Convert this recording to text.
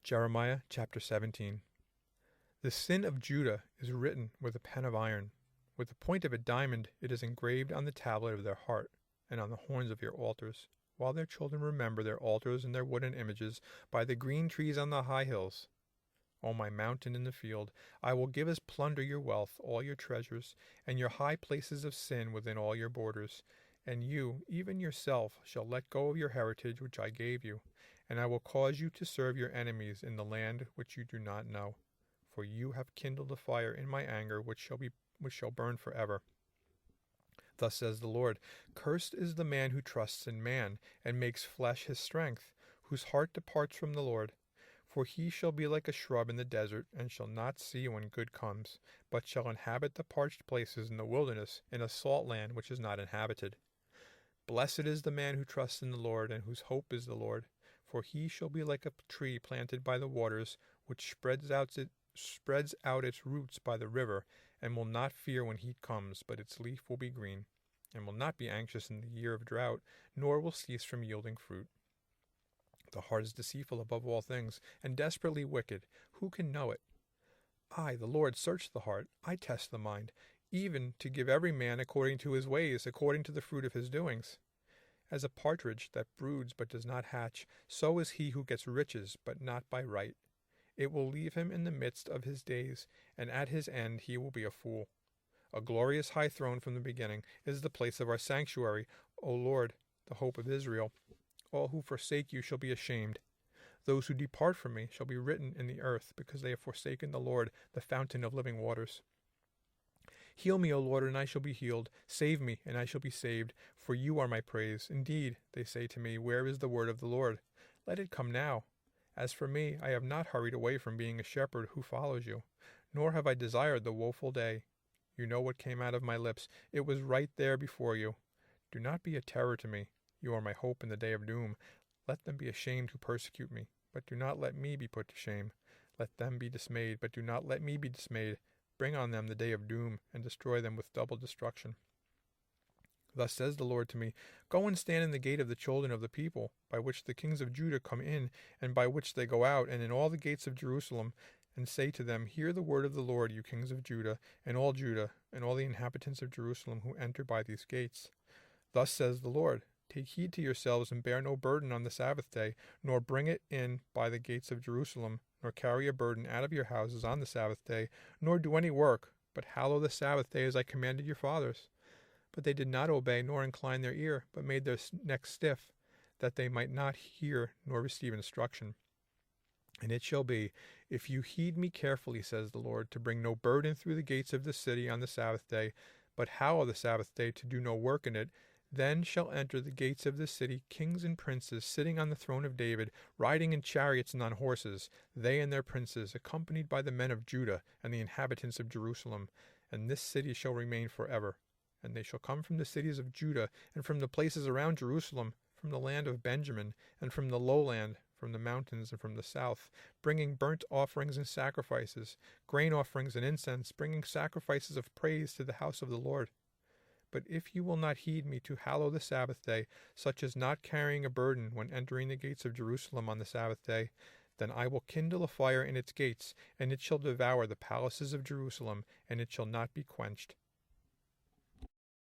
Jeremiah chapter 17. The sin of Judah is written with a pen of iron. With the point of a diamond it is engraved on the tablet of their heart, and on the horns of your altars, while their children remember their altars and their wooden images by the green trees on the high hills. O my mountain in the field, I will give as plunder your wealth, all your treasures, and your high places of sin within all your borders. And you, even yourself, shall let go of your heritage which I gave you, and I will cause you to serve your enemies in the land which you do not know. For you have kindled a fire in my anger which shall burn forever. Thus says the Lord, Cursed is the man who trusts in man, and makes flesh his strength, whose heart departs from the Lord. For he shall be like a shrub in the desert, and shall not see when good comes, but shall inhabit the parched places in the wilderness, in a salt land which is not inhabited. Blessed is the man who trusts in the Lord, and whose hope is the Lord. For he shall be like a tree planted by the waters, which spreads out its roots by the river, and will not fear when heat comes, but its leaf will be green, and will not be anxious in the year of drought, nor will cease from yielding fruit. The heart is deceitful above all things, and desperately wicked. Who can know it? I, the Lord, search the heart. I test the mind, even to give every man according to his ways, according to the fruit of his doings. As a partridge that broods but does not hatch, so is he who gets riches, but not by right. It will leave him in the midst of his days, and at his end he will be a fool. A glorious high throne from the beginning is the place of our sanctuary, O Lord, the hope of Israel. All who forsake you shall be ashamed. Those who depart from me shall be written in the earth, because they have forsaken the Lord, the fountain of living waters. Heal me, O Lord, and I shall be healed. Save me, and I shall be saved, for you are my praise. Indeed, they say to me, Where is the word of the Lord? Let it come now. As for me, I have not hurried away from being a shepherd who follows you, nor have I desired the woeful day. You know what came out of my lips. It was right there before you. Do not be a terror to me. You are my hope in the day of doom. Let them be ashamed who persecute me, but do not let me be put to shame. Let them be dismayed, but do not let me be dismayed. Bring on them the day of doom, and destroy them with double destruction. Thus says the Lord to me, Go and stand in the gate of the children of the people, by which the kings of Judah come in, and by which they go out, and in all the gates of Jerusalem, and say to them, Hear the word of the Lord, you kings of Judah, and all the inhabitants of Jerusalem who enter by these gates. Thus says the Lord, Take heed to yourselves, and bear no burden on the Sabbath day, nor bring it in by the gates of Jerusalem, nor carry a burden out of your houses on the Sabbath day, nor do any work, but hallow the Sabbath day as I commanded your fathers. But they did not obey, nor incline their ear, but made their necks stiff, that they might not hear nor receive instruction. And it shall be, if you heed me carefully, says the Lord, to bring no burden through the gates of the city on the Sabbath day, but hallow the Sabbath day to do no work in it, then shall enter the gates of the city kings and princes sitting on the throne of David, riding in chariots and on horses, they and their princes, accompanied by the men of Judah and the inhabitants of Jerusalem. And this city shall remain forever. And they shall come from the cities of Judah, and from the places around Jerusalem, from the land of Benjamin, and from the lowland, from the mountains, and from the south, bringing burnt offerings and sacrifices, grain offerings and incense, bringing sacrifices of praise to the house of the Lord. But if you will not heed me to hallow the Sabbath day, such as not carrying a burden when entering the gates of Jerusalem on the Sabbath day, then I will kindle a fire in its gates, and it shall devour the palaces of Jerusalem, and it shall not be quenched.